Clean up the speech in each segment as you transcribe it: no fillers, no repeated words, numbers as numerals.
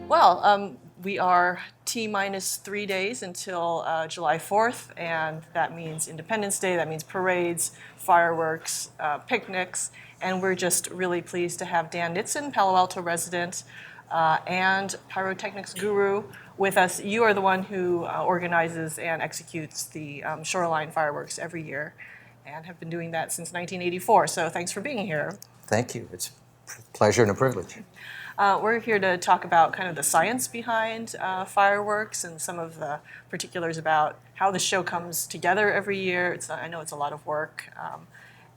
Well, we are T-minus 3 days until July 4th, and that means Independence Day, that means parades, fireworks, picnics, and we're just really pleased to have Dan Nitzan, Palo Alto resident, and pyrotechnics guru with us. You are the one who organizes and executes the shoreline fireworks every year, and have been doing that since 1984, so thanks for being here. Thank you. It's a pleasure and a privilege. We're here to talk about kind of the science behind fireworks and some of the particulars about how the show comes together every year. I know it's a lot of work,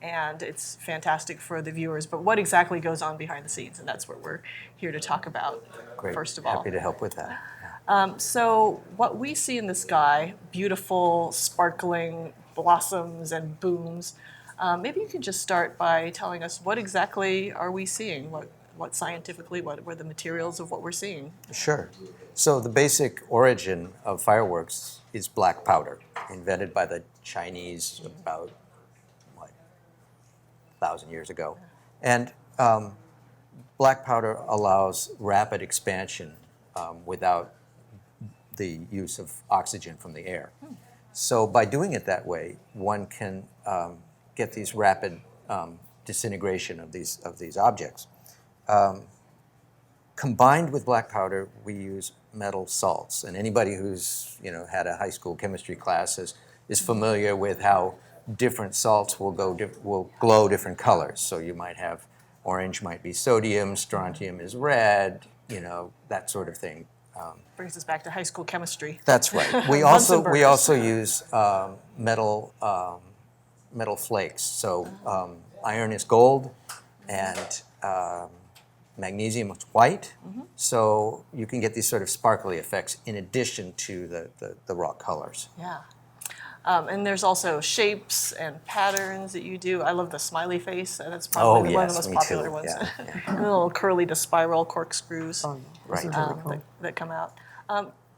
and it's fantastic for the viewers, but what exactly goes on behind the scenes? And that's what we're here to talk about. Great. First of all. Happy to help with that. So what we see in the sky, beautiful, sparkling blossoms and booms, maybe you could just start by telling us what exactly are we seeing? What scientifically, what were the materials of what we're seeing? Sure. So the basic origin of fireworks is black powder, invented by the Chinese about, 1,000 years ago. And black powder allows rapid expansion without the use of oxygen from the air. So by doing it that way, one can get these rapid disintegration of these objects. Combined with black powder, we use metal salts. And anybody who's had a high school chemistry class is familiar with how different salts will glow different colors. So you might have orange might be sodium, strontium is red, that sort of thing. Brings us back to high school chemistry. That's right. We also use metal flakes. So iron is gold, and magnesium is white, so you can get these sort of sparkly effects in addition to the raw colors. Yeah. And there's also shapes and patterns that you do. I love the smiley face. That's probably one of the most popular ones. Yeah, yeah. And the little curly to spiral corkscrews Right. that come out.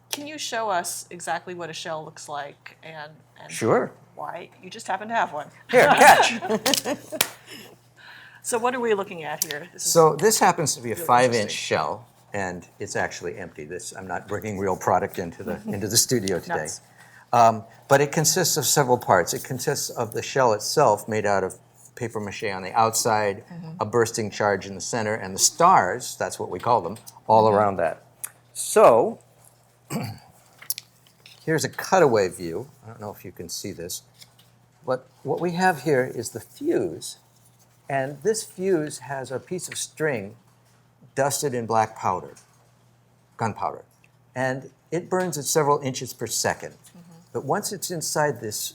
Can you show us exactly what a shell looks like and Sure. why you just happen to have one? Here, catch. So what are we looking at here? This happens to be a 5-inch shell, and it's actually empty. I'm not bringing real product into the studio today. But it consists of several parts. It consists of the shell itself, made out of paper mache on the outside, a bursting charge in the center, and the stars, that's what we call them, all around that. So here's a cutaway view. I don't know if you can see this. But what we have here is the fuse. And this fuse has a piece of string dusted in black powder, gunpowder. And it burns at several inches per second. But once it's inside this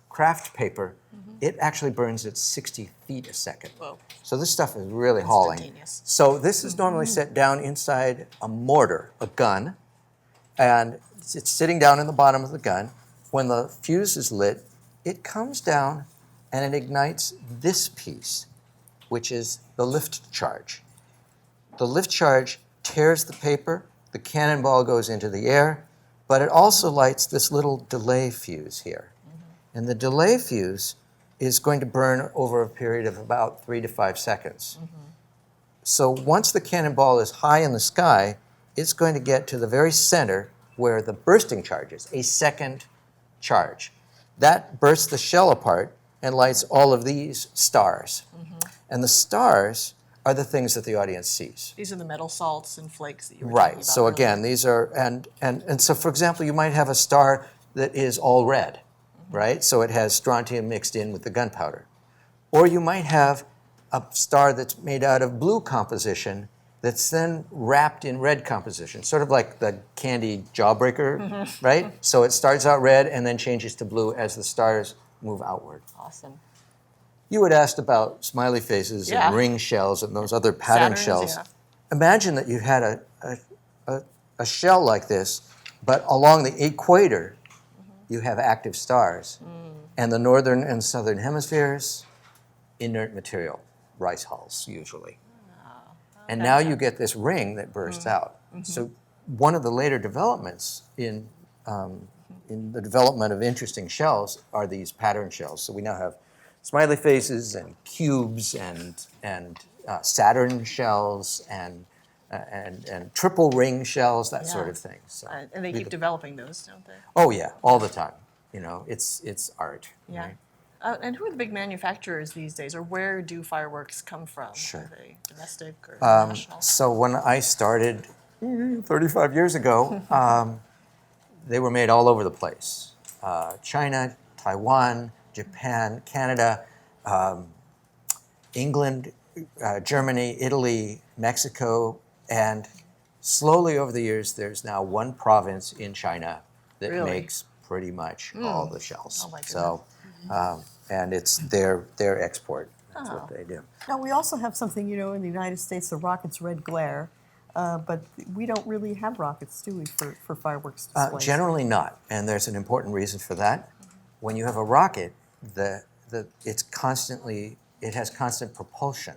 craft paper, it actually burns at 60 feet a second. Whoa. So this stuff is really hauling. So this is normally set down inside a mortar, a gun, and it's sitting down in the bottom of the gun. When the fuse is lit, it comes down and it ignites this piece, which is the lift charge. The lift charge tears the paper, the cannonball goes into the air, but it also lights this little delay fuse here. And the delay fuse is going to burn over a period of about 3 to 5 seconds. So once the cannonball is high in the sky, it's going to get to the very center where the bursting charge is, a second charge. That bursts the shell apart and lights all of these stars. And the stars are the things that the audience sees. These are the metal salts and flakes that you were Right. talking about So again, these are, and so for example, you might have a star that is all red, right? So it has strontium mixed in with the gunpowder. Or you might have a star that's made out of blue composition that's then wrapped in red composition, sort of like the candy jawbreaker, right? So it starts out red and then changes to blue as the stars move outward. Awesome. You had asked about smiley faces and ring shells and those other pattern shells. Yeah. Imagine that you had a shell like this, but along the equator, you have active stars. And the northern and southern hemispheres, inert material, rice hulls usually. And now you get this ring that bursts out. So one of the later developments in in the development of interesting shells are these pattern shells. So we now have smiley faces and cubes and Saturn shells and triple ring shells, that sort of thing. So and they keep developing those, don't they? oh yeah, all the time. You know, it's art. Yeah. Right? And who are the big manufacturers these days, or where do fireworks come from? Sure. Are they domestic or international? So when I started 35 years ago, they were made all over the place. China, Taiwan, Japan, Canada, England, Germany, Italy, Mexico, and slowly over the years, there's now one province in China that Really? makes pretty much all the shells. Oh my goodness. So, and it's their export. That's what they do. Now, we also have something, in the United States, the rocket's red glare, but we don't really have rockets, do we, for fireworks displays? Generally not, and there's an important reason for that. When you have a rocket, it has constant propulsion.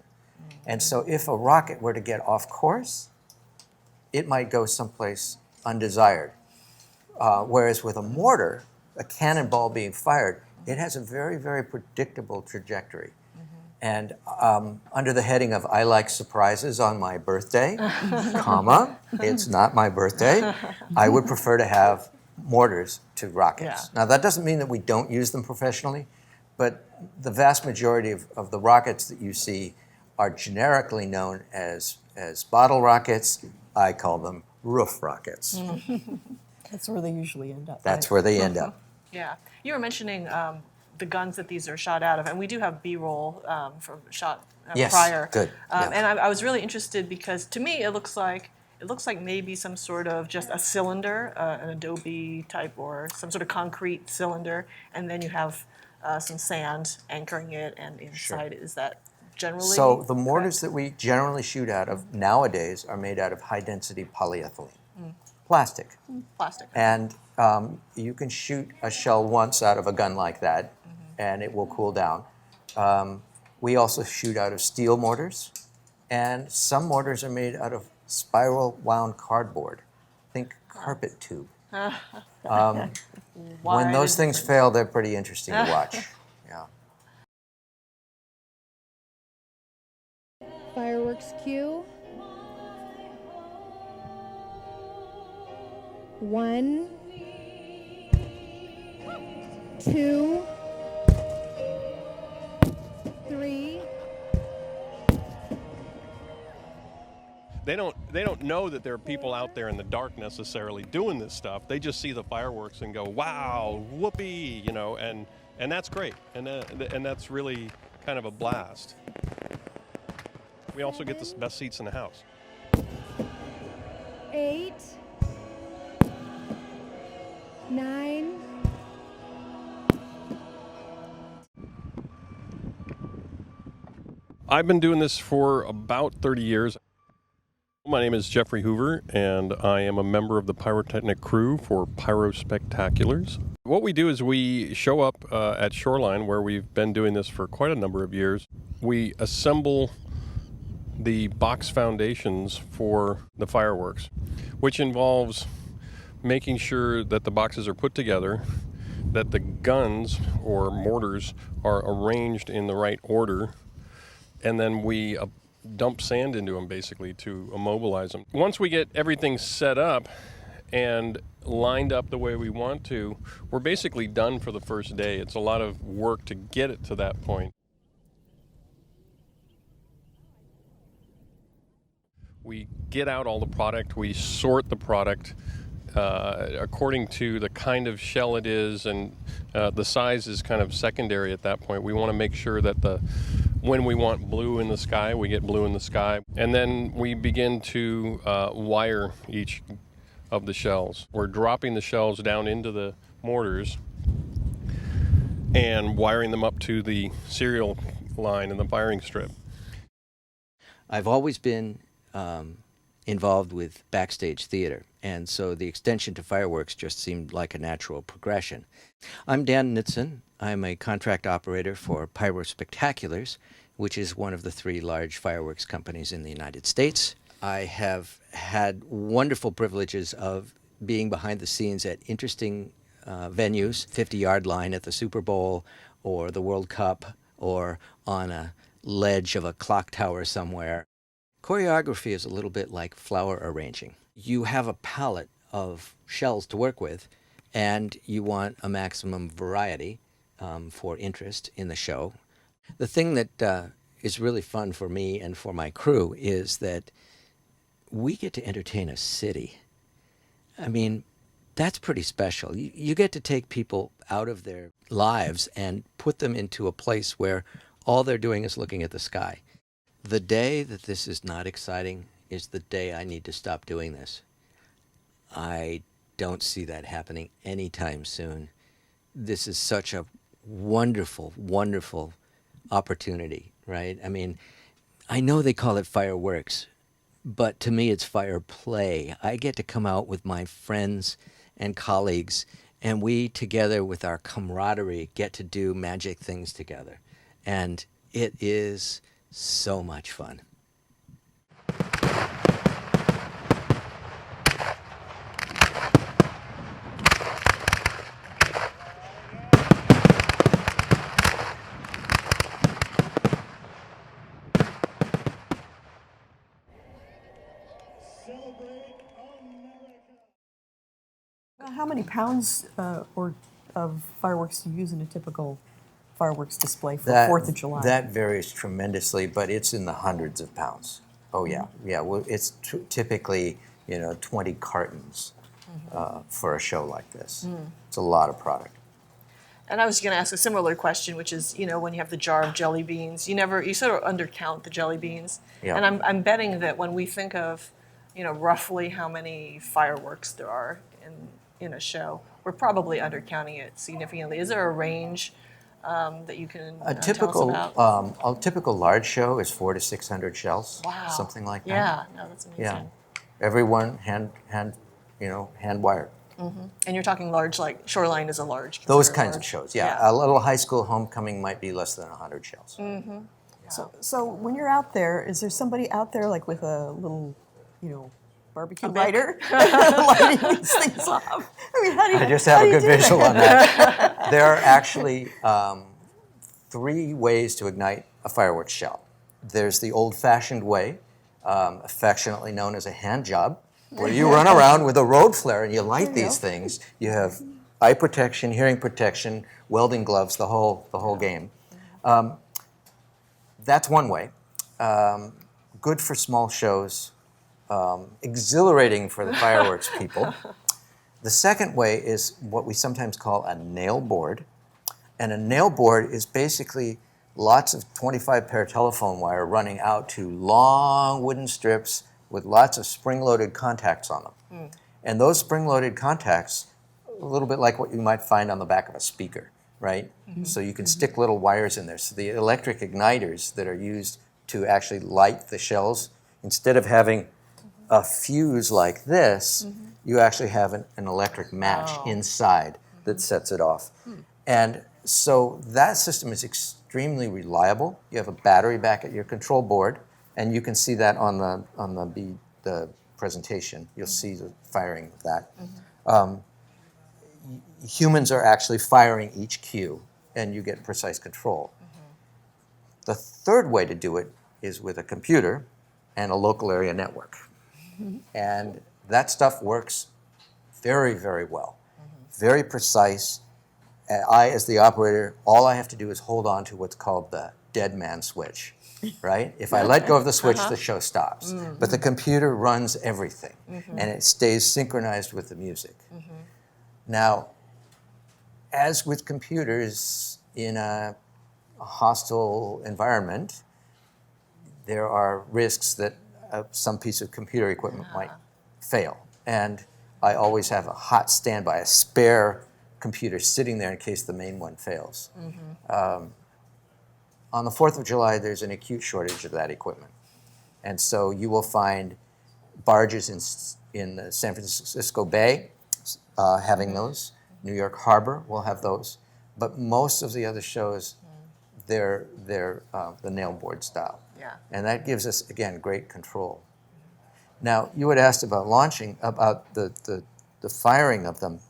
And so if a rocket were to get off course, it might go someplace undesired. Whereas with a mortar, a cannonball being fired, it has a very, very predictable trajectory. And under the heading of I like surprises on my birthday, comma, it's not my birthday, I would prefer to have mortars to rockets. Yeah. Now that doesn't mean that we don't use them professionally, but the vast majority of the rockets that you see are generically known as bottle rockets. I call them roof rockets. That's where they usually end up. That's where they end up. Yeah. You were mentioning the guns that these are shot out of, and we do have B-roll from shot Yes, prior. good. Yeah. And I was really interested because to me it looks like maybe some sort of just a cylinder, an adobe type or some sort of concrete cylinder, and then you have some sand anchoring it, and inside is that generally? So the mortars that we generally shoot out of nowadays are made out of high-density polyethylene, plastic. Plastic. And you can shoot a shell once out of a gun like that, and it will cool down. We also shoot out of steel mortars, and some mortars are made out of spiral wound cardboard. Think carpet tube. When those things fail, they're pretty interesting to watch. Yeah. Fireworks cue. 1, 2, 3. They don't know that there are people out there in the dark necessarily doing this stuff. They just see the fireworks and go, wow, whoopee, and that's great. And that's really kind of a blast. We also get the best seats in the house. 8, 9. I've been doing this for about 30 years. My name is Jeffrey Hoover, and I am a member of the pyrotechnic crew for Pyro Spectaculars. What we do is we show up at Shoreline, where we've been doing this for quite a number of years. We assemble the box foundations for the fireworks, which involves making sure that the boxes are put together, that the guns or mortars are arranged in the right order, and then we dump sand into them basically to immobilize them. Once we get everything set up and lined up the way we want to, we're basically done for the first day. It's a lot of work to get it to that point. We get out all the product, we sort the product according to the kind of shell it is, and the size is kind of secondary at that point. We want to make sure that when we want blue in the sky, we get blue in the sky. And then we begin to wire each of the shells. We're dropping the shells down into the mortars and wiring them up to the serial line in the firing strip. I've always been involved with backstage theater, and so the extension to fireworks just seemed like a natural progression. I'm Dan Nitzan. I'm a contract operator for Pyro Spectaculars, which is one of the 3 large fireworks companies in the United States. I have had wonderful privileges of being behind the scenes at interesting venues, 50-yard line at the Super Bowl or the World Cup or on a ledge of a clock tower somewhere. Choreography is a little bit like flower arranging. You have a palette of shells to work with, and you want a maximum variety for interest in the show. The thing that is really fun for me and for my crew is that we get to entertain a city. I mean, that's pretty special. You get to take people out of their lives and put them into a place where all they're doing is looking at the sky. The day that this is not exciting is the day I need to stop doing this. I don't see that happening anytime soon. This is such a wonderful, wonderful opportunity, right? I mean, I know they call it fireworks, but to me it's fire play. I get to come out with my friends and colleagues, and we together with our camaraderie get to do magic things together. And it is so much fun. How many pounds or of fireworks do you use in a typical fireworks display for 4th of July? That varies tremendously, but it's in the hundreds of pounds. Oh yeah, yeah. Well, it's typically 20 cartons for a show like this. It's a lot of product. And I was going to ask a similar question, which is, when you have the jar of jelly beans, you sort of undercount the jelly beans. Yeah. And I'm betting that when we think of, roughly how many fireworks there are in a show, we're probably undercounting it significantly. Is there a range that you can tell us about? A typical large show is 400 to 600 shells. Wow. Something like that. Yeah, no, that's amazing. Yeah. Everyone hand wired. And you're talking large, like Shoreline is a large. Those considered kinds of large. shows, yeah. A little high school homecoming might be less than 100 shells. So when you're out there, is there somebody out there like with a little, barbecue lighter lighting these things off? I mean, how do you? I just have a good visual on that. There are actually 3 ways to ignite a fireworks shell. There's the old-fashioned way, affectionately known as a hand job, where you run around with a road flare and you light these things. You have eye protection, hearing protection, welding gloves, the whole game. That's one way. Good for small shows, exhilarating for the fireworks people. The second way is what we sometimes call a nail board. And a nail board is basically lots of 25 pair telephone wire running out to long wooden strips with lots of spring-loaded contacts on them. And those spring-loaded contacts, a little bit like what you might find on the back of a speaker, right? So you can stick little wires in there. So the electric igniters that are used to actually light the shells, instead of having a fuse like this, you actually have an electric match inside that sets it off. And so that system is extremely reliable. You have a battery back at your control board, and you can see that on the presentation. You'll see the firing of that. Humans are actually firing each cue, and you get precise control. The third way to do it is with a computer and a local area network. And that stuff works very, very well. Very precise. I, as the operator, all I have to do is hold on to what's called the dead man switch, right? If I let go of the switch, the show stops. But the computer runs everything, and it stays synchronized with the music. Now, as with computers in a hostile environment, there are risks that some piece of computer equipment might fail. And I always have a hot standby, a spare computer sitting there in case the main one fails. On the 4th of July, there's an acute shortage of that equipment. And so you will find barges in the San Francisco Bay having those. New York Harbor will have those. But most of the other shows, they're the nail board style. Yeah. And that gives us, again, great control. Now, you had asked about launching, about the firing of them.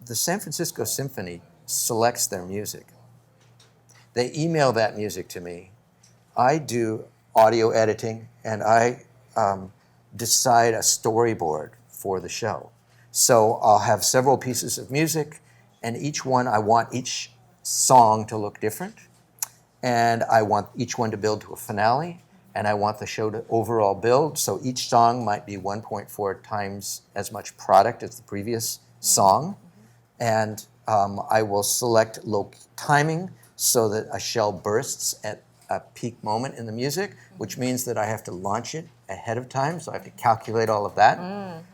the San Francisco Symphony selects their music. They email that music to me. I do audio editing, and I decide a storyboard for the show. So I'll have several pieces of music, and each one, I want each song to look different, and I want each one to build to a finale, and I want the show to overall build, so each song might be 1.4 times as much product as the previous song, and I will select timing so that a shell bursts at a peak moment in the music, which means that I have to launch it ahead of time, so I have to calculate all of that,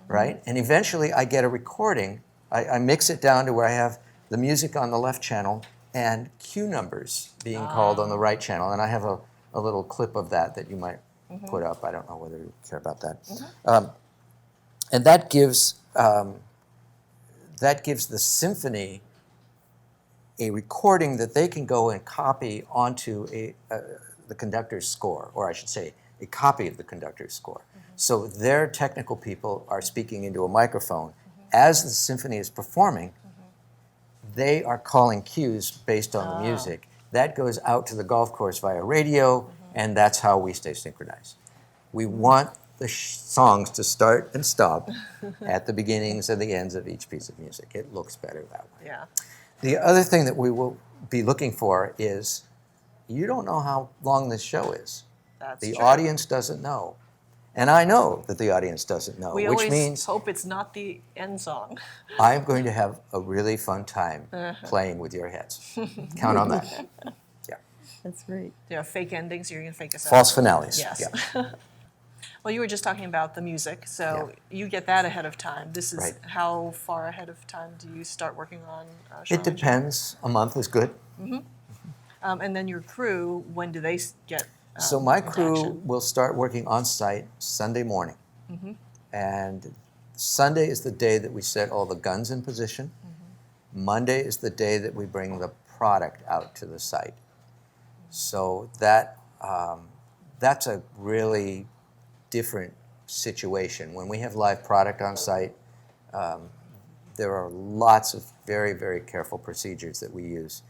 right? And eventually I get a recording. I mix it down to where I have the music on the left channel and cue numbers being called on the right channel, and I have a little clip of that you might put up. I don't know whether you care about that. And that gives the symphony a recording that they can go and copy onto the conductor's score, or I should say, a copy of the conductor's score. So their technical people are speaking into a microphone. As the symphony is performing, they are calling cues based on the music. That goes out to the golf course via radio, and that's how we stay synchronized. We want the songs to start and stop at the beginnings and the ends of each piece of music. It looks better that way. Yeah. The other thing that we will be looking for is, you don't know how long this show is. That's The true. audience doesn't know. And I know that the audience doesn't know, We which always means hope it's not the end song. I'm going to have a really fun time playing with your heads. Count on that. Yeah. That's great. Fake endings, you're going to fake us out. False finales. Yes. Yeah. Well, you were just talking about the music, so Yeah. you get that ahead of time. This is Right. how far ahead of time do you start working on It depends. A month is good. and then your crew, when do they get So my into crew action? will start working on site Sunday morning. And Sunday is the day that we set all the guns in position. Monday is the day that we bring the product out to the site. So that's a really different situation. When we have live product on site, there are lots of very, very careful procedures that we use.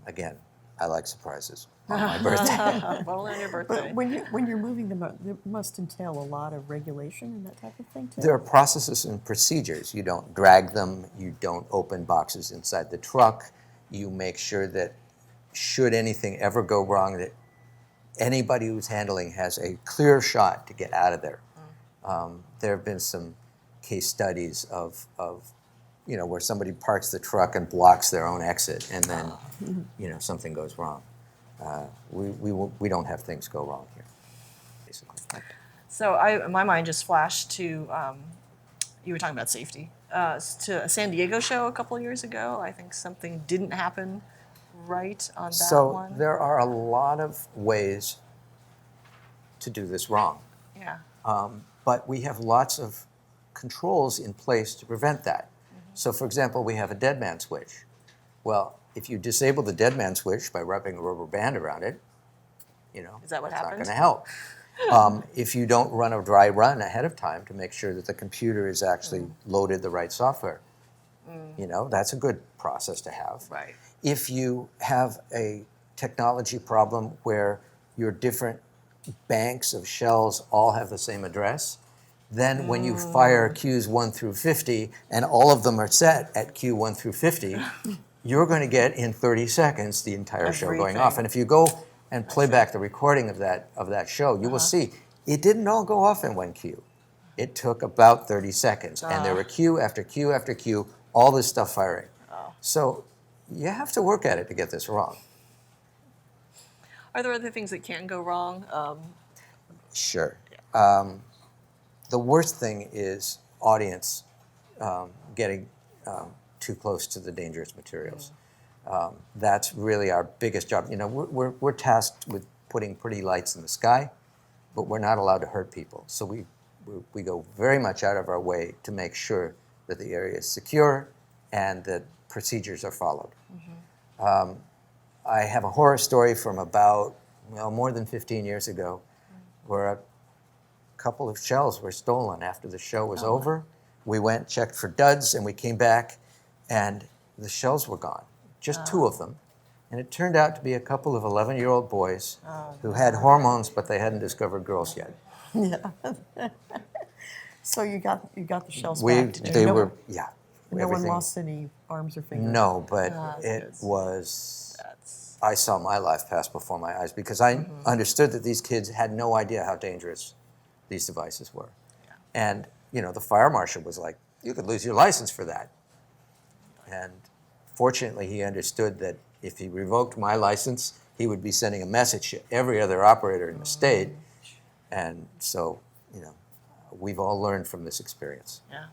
Again, I like surprises on my birthday. Well, on your birthday. But when you're moving them, it must entail a lot of regulation and that type of thing too. There are processes and procedures. You don't drag them. You don't open boxes inside the truck. You make sure that should anything ever go wrong, that anybody who's handling has a clear shot to get out of there. There have been some case studies of where somebody parks the truck and blocks their own exit, and then something goes wrong. We don't have things go wrong here, basically. So my mind just flashed to, you were talking about safety, to a San Diego show a couple of years ago. I think something didn't happen right on that So one. there are a lot of ways to do this wrong. Yeah. But we have lots of controls in place to prevent that. So for example, we have a dead man switch. Well, if you disable the dead man switch by wrapping a rubber band around it, Is that what it's happened? not going to help. If you don't run a dry run ahead of time to make sure that the computer is actually loaded the right software, that's a good process to have. Right. If you have a technology problem where your different banks of shells all have the same address, then when you fire queues 1 through 50 and all of them are set at queue 1 through 50, you're going to get in 30 seconds the entire show going off. Everything. And if you go and play back the recording of that show, you will see it didn't all go off in one queue. It took about 30 seconds, and there were queue after queue after queue, all this stuff firing. So you have to work at it to get this wrong. Are there other things that can go wrong? Sure. The worst thing is audience getting too close to the dangerous materials. That's really our biggest job. We're tasked with putting pretty lights in the sky, but we're not allowed to hurt people. So we go very much out of our way to make sure that the area is secure and that procedures are followed. I have a horror story from about more than 15 years ago where a couple of shells were stolen after the show was over. We went, checked for duds, and we came back, and the shells were gone, just 2 of them. And it turned out to be a couple of 11-year-old boys who had hormones, but they hadn't discovered girls yet. Yeah. So you got the shells We, back. they were, yeah. No one everything- lost any arms or fingers. No, but it good. was, That's I saw my life pass before my eyes because I understood that these kids had no idea how dangerous these devices were. And, you know, the fire marshal was like, you could lose your license for that. And fortunately, he understood that if he revoked my license, he would be sending a message to every other operator in the state. And so, you know, we've all learned from this experience. Yeah.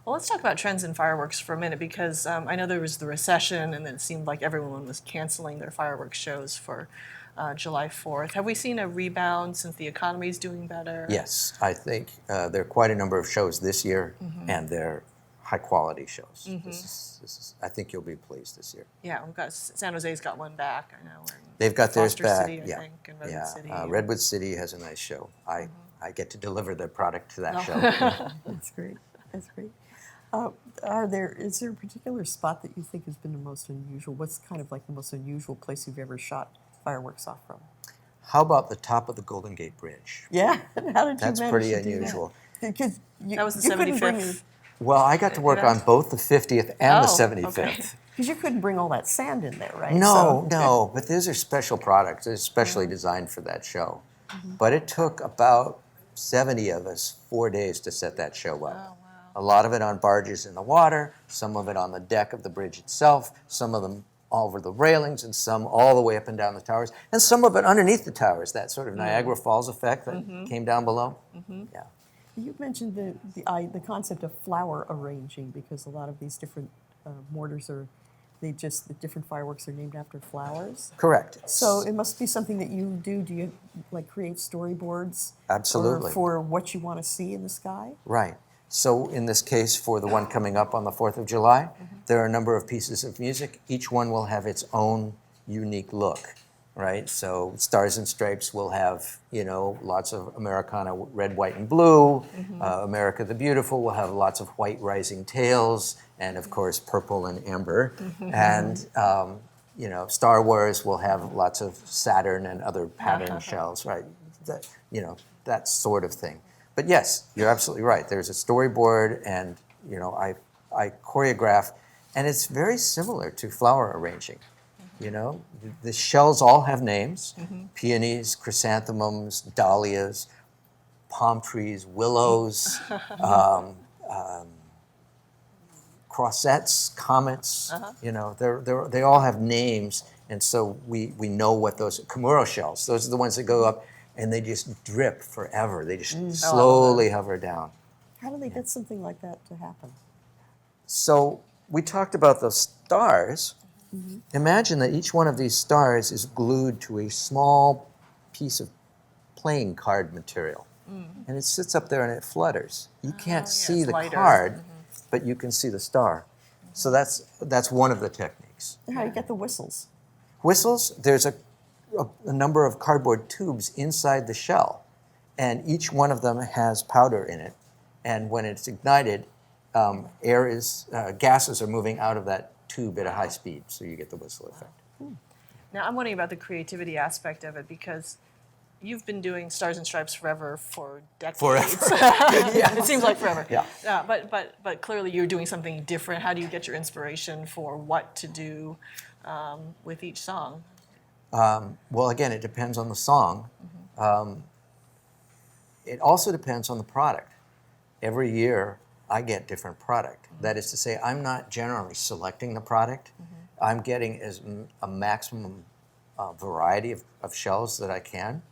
Well, let's talk about trends in fireworks for a minute because I know there was the recession and then it seemed like everyone was canceling their fireworks shows for July 4th. Have we seen a rebound since the economy is doing better? Yes, I think there are quite a number of shows this year, and they're high-quality shows. This is, I think you'll be pleased this year. Yeah, we've got San Jose's got one back, I know. and They've got theirs Foster back. City, I yeah, think, and Redwood yeah. City. Redwood City has a nice show. I get to deliver their product to that Oh. show. That's great. That's great. Is there a particular spot that you think has been the most unusual? What's kind of like the most unusual place you've ever shot fireworks off from? How about the top of the Golden Gate Bridge? Yeah. How did you That's manage pretty to do unusual. that? Because That was the you couldn't bring 75th. Well, I got to work on both the 50th and the 75th. Okay. because you couldn't bring all that sand in there, right? No, So- no, but these are special products. They're specially designed for that show. But it took about 70 of us 4 days to set that show up. Oh, wow. A lot of it on barges in the water, some of it on the deck of the bridge itself, some of them over the railings, and some all the way up and down the towers, and some of it underneath the towers, that sort of Niagara Falls effect that came down below. Yeah. You mentioned the concept of flower arranging because a lot of these different mortars are, the different fireworks are named after flowers. Correct. So it must be something that you do. Do you like create storyboards? Absolutely. For what you want to see in the sky? Right. So in this case, for the one coming up on the 4th of July, there are a number of pieces of music. Each one will have its own unique look, right? So Stars and Stripes will have, you know, lots of Americana red, white, and blue. America the Beautiful will have lots of white rising tails, and of course purple and amber. And you know, Star Wars will have lots of Saturn and other pattern shells, right? That, you know, that sort of thing. But yes, you're absolutely right. There's a storyboard, and you know, I choreograph, and it's very similar to flower arranging. You know, the shells all have names: peonies, chrysanthemums, dahlias, palm trees, willows, crossettes, comets. You know, they all have names, and so we know what those Komuro shells. Those are the ones that go up, and they just drip forever. They just slowly hover down. How do they get something like that to happen? So we talked about the stars. Imagine that each one of these stars is glued to a small piece of playing card material. And it sits up there and it flutters. You can't see it's the lighter. card, but you can see the star. So that's one of the techniques. How do you get the whistles? Whistles, there's a number of cardboard tubes inside the shell, and each one of them has powder in it. And when it's ignited, gases are moving out of that tube at a high speed, so you get the whistle effect. Now, I'm wondering about the creativity aspect of it because you've been doing Stars and Stripes forever for decades. It seems like forever. Yeah. But clearly you're doing something different. How do you get your inspiration for what to do with each song? Well, again, it depends on the song. It also depends on the product. Every year, I get different product. That is to say, I'm not generally selecting the product. I'm getting a maximum variety of shells that I can.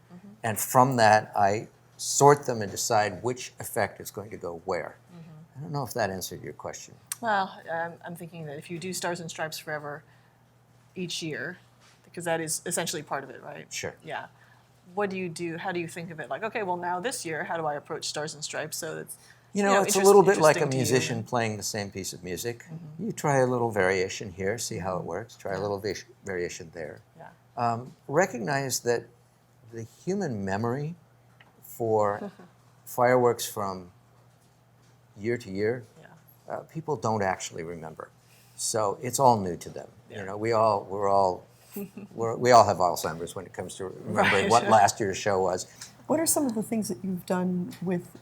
And from that, I sort them and decide which effect is going to go where. I don't know if that answered your question. Well, I'm thinking that if you do Stars and Stripes forever each year, because that is essentially part of it, right? Sure. Yeah. What do you do? How do you think of it? Like, okay, well, now this year, how do I approach Stars and Stripes so it's You know, it's a little bit like a interesting to you? musician playing the same piece of music. You try a little variation here, see how it works. Try a little variation there. Yeah. Recognize that the human memory for fireworks from year to year, Yeah. people don't actually remember. So it's all new to them. You know, we all have Alzheimer's when it comes to remembering Right. what last year's show was. What are some of the things that you've done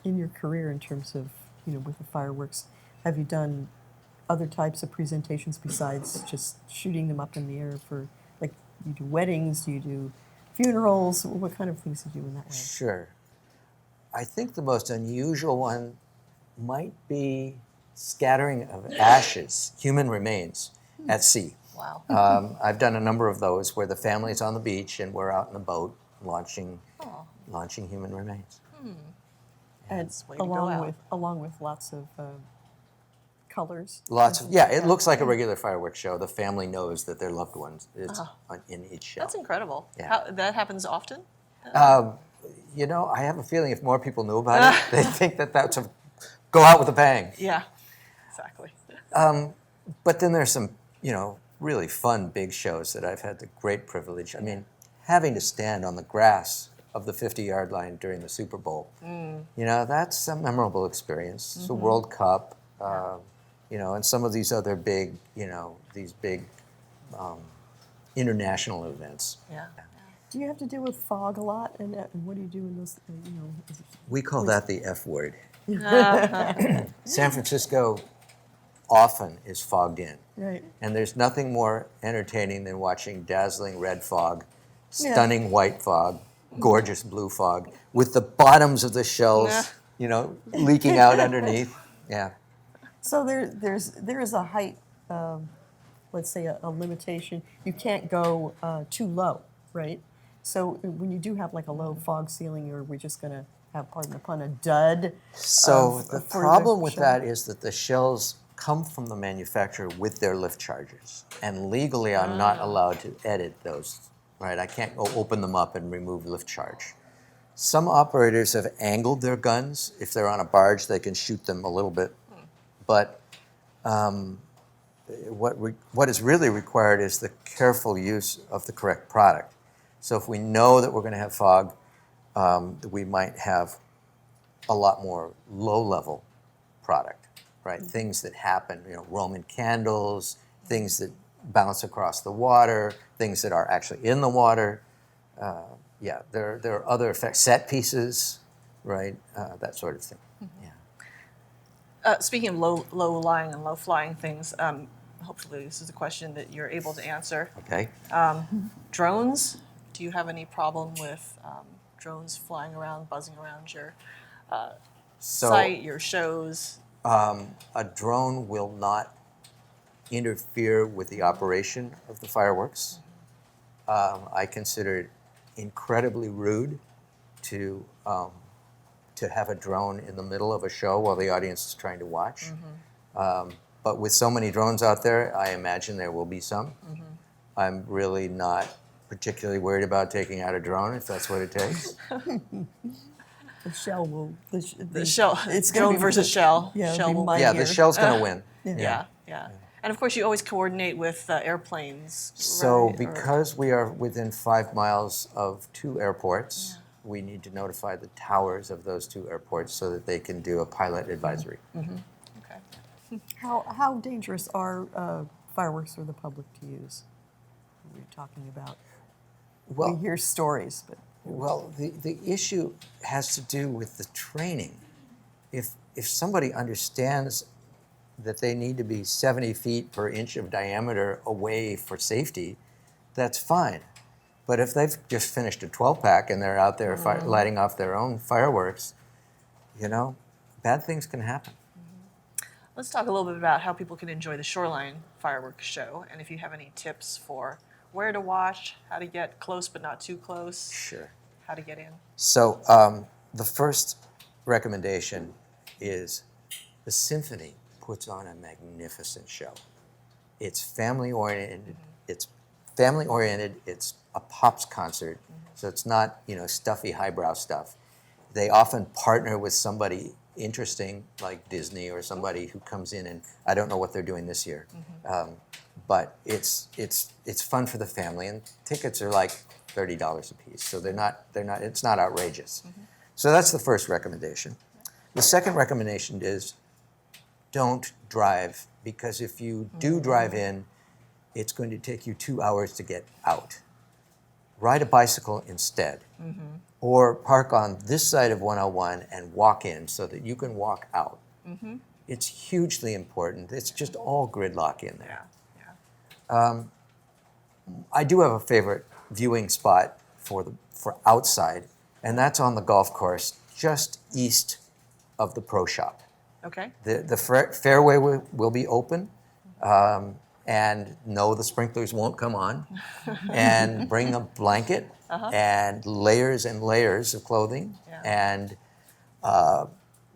in your career in terms of, with the fireworks? Have you done other types of presentations besides just shooting them up in the air for, like, you do weddings, you do funerals? What kind of things do you do in that way? Sure. I think the most unusual one might be scattering of ashes, human remains, at sea. Wow. I've done a number of those where the family's on the beach and we're out in a boat launching human remains. And way to go out. along with lots of colors. It looks like a regular fireworks show. The family knows that their loved ones is in each show. That's incredible. Yeah. That happens often? You know, I have a feeling if more people knew about it, they'd think that that's a go out with a bang. Yeah, exactly. But then there's some, really fun big shows that I've had the great privilege. I mean, having to stand on the grass of the 50-yard line during the Super Bowl, that's a memorable experience. It's a World Cup, and some of these other big, these big international events. Yeah. Do you have to deal with fog a lot? And what do you do in those, We call that the F word. San Francisco often is fogged in. Right. And there's nothing more entertaining than watching dazzling red fog, stunning white fog, gorgeous blue fog, with the bottoms of the shells, leaking out underneath. Yeah. So there is a height, let's say a limitation. You can't go too low, right? So when you do have like a low fog ceiling, or we're just going to have, pardon the pun, a dud. So the for problem with show. that is that the shells come from the manufacturer with their lift charges. And legally, I'm not allowed to edit those, right? I can't open them up and remove lift charge. Some operators have angled their guns. If they're on a barge, they can shoot them a little bit. But what is really required is the careful use of the correct product. So if we know that we're going to have fog, we might have a lot more low-level product, right? Things that happen, Roman candles, things that bounce across the water, things that are actually in the water. There are other effects, set pieces, right? That sort of thing. Yeah. Speaking of low-lying and low-flying things, hopefully this is a question that you're able to answer. Okay. Drones, do you have any problem with drones flying around, buzzing around your site, your shows? A drone will not interfere with the operation of the fireworks. I consider it incredibly rude to have a drone in the middle of a show while the audience is trying to watch. But with so many drones out there, I imagine there will be some. I'm really not particularly worried about taking out a drone if that's what it takes. The shell will. The shell, It's gonna drone be versus shell. Yeah, Shell it'll be will mighty. Yeah, the Here. shell's going to win. Yeah. And of course, you always coordinate with airplanes. So right? because we are within 5 miles of 2 airports, we need to notify the towers of those 2 airports so that they can do a pilot advisory. Okay. How dangerous are fireworks for the public to use? We're talking about. Well, we hear stories, but. Well, the issue has to do with the training. If somebody understands that they need to be 70 feet per inch of diameter away for safety, that's fine. But if they've just finished a 12-pack and they're out there lighting off their own fireworks, bad things can happen. Let's talk a little bit about how people can enjoy the Shoreline Fireworks Show, and if you have any tips for where to watch, how to get close but not too close, Sure. how to get in. So the first recommendation is the symphony puts on a magnificent show. It's family-oriented. It's family-oriented. It's a pops concert, so it's not stuffy highbrow stuff. They often partner with somebody interesting like Disney or somebody who comes in, and I don't know what they're doing this year, but it's fun for the family, and tickets are like $30 a piece, so it's not outrageous. So that's the first recommendation. The second recommendation is don't drive because if you do drive in, it's going to take you 2 hours to get out. Ride a bicycle instead, or park on this side of 101 and walk in so that you can walk out. It's hugely important. It's just all gridlock in there. I do have a favorite viewing spot for outside, and that's on the golf course just east of the pro shop. Okay. The fairway will be open, and no, the sprinklers won't come on. And bring a blanket and layers of clothing and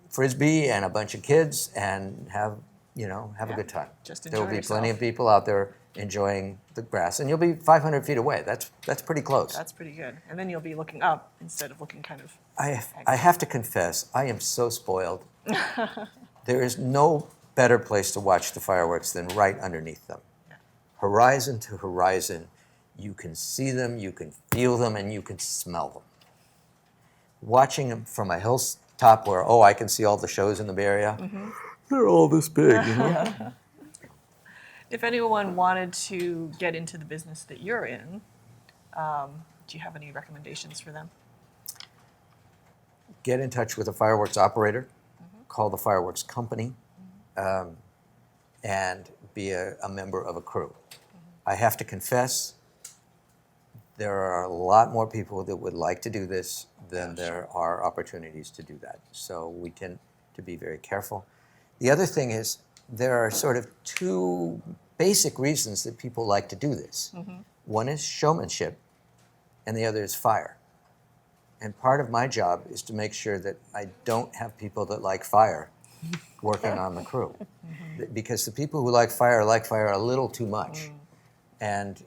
frisbee and a bunch of kids and have a good time. Just There will enjoy be plenty of yourself. people out there enjoying the grass, and you'll be 500 feet away. That's pretty close. That's pretty good. And then you'll be looking up instead of looking kind of. I have to confess, I am so spoiled. There is no better place to watch the fireworks than right underneath them. Horizon to horizon, you can see them, you can feel them, and you can smell them. Watching them from a hilltop where, I can see all the shows in the Bay Area, they're all this big, you know? If anyone wanted to get into the business that you're in, do you have any recommendations for them? Get in touch with a fireworks operator, call the fireworks company, and be a member of a crew. I have to confess, there are a lot more people that would like to do this than there are opportunities to do that. So we tend to be very careful. The other thing is, there are sort of two basic reasons that people like to do this. One is showmanship, and the other is fire. And part of my job is to make sure that I don't have people that like fire working on the crew. Because the people who like fire a little too much. And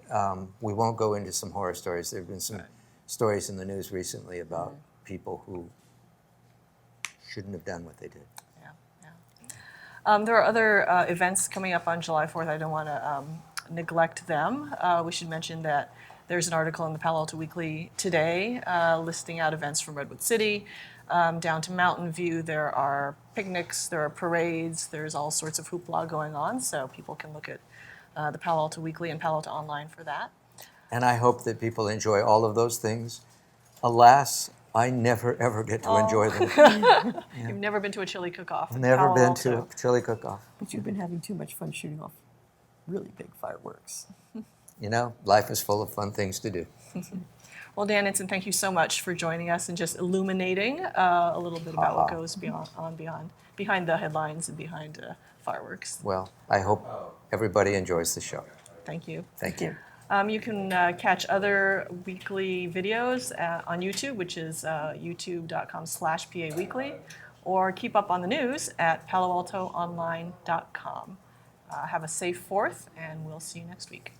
we won't go into some horror stories. There have been some stories in the news recently about people who shouldn't have done what they did. There are other events coming up on July 4th. I don't want to neglect them. We should mention that there's an article in the Palo Alto Weekly today listing out events from Redwood City down to Mountain View. There are picnics, there are parades, there's all sorts of hoopla going on, so people can look at the Palo Alto Weekly and Palo Alto Online for that. And I hope that people enjoy all of those things. Alas, I never, ever get to enjoy them. You've never been to a chili cook-off? in Never Palo been Alto. to a chili cook-off. But you've been having too much fun shooting off really big fireworks. Life is full of fun things to do. Well, Dan Nitzan, thank you so much for joining us and just illuminating a little bit about what goes behind the headlines and behind fireworks. Well, I hope everybody enjoys the show. Thank you. Thank you. You can catch other weekly videos on YouTube, which is youtube.com/PA Weekly, or keep up on the news at paloaltoonline.com. Have a safe 4th, and we'll see you next week.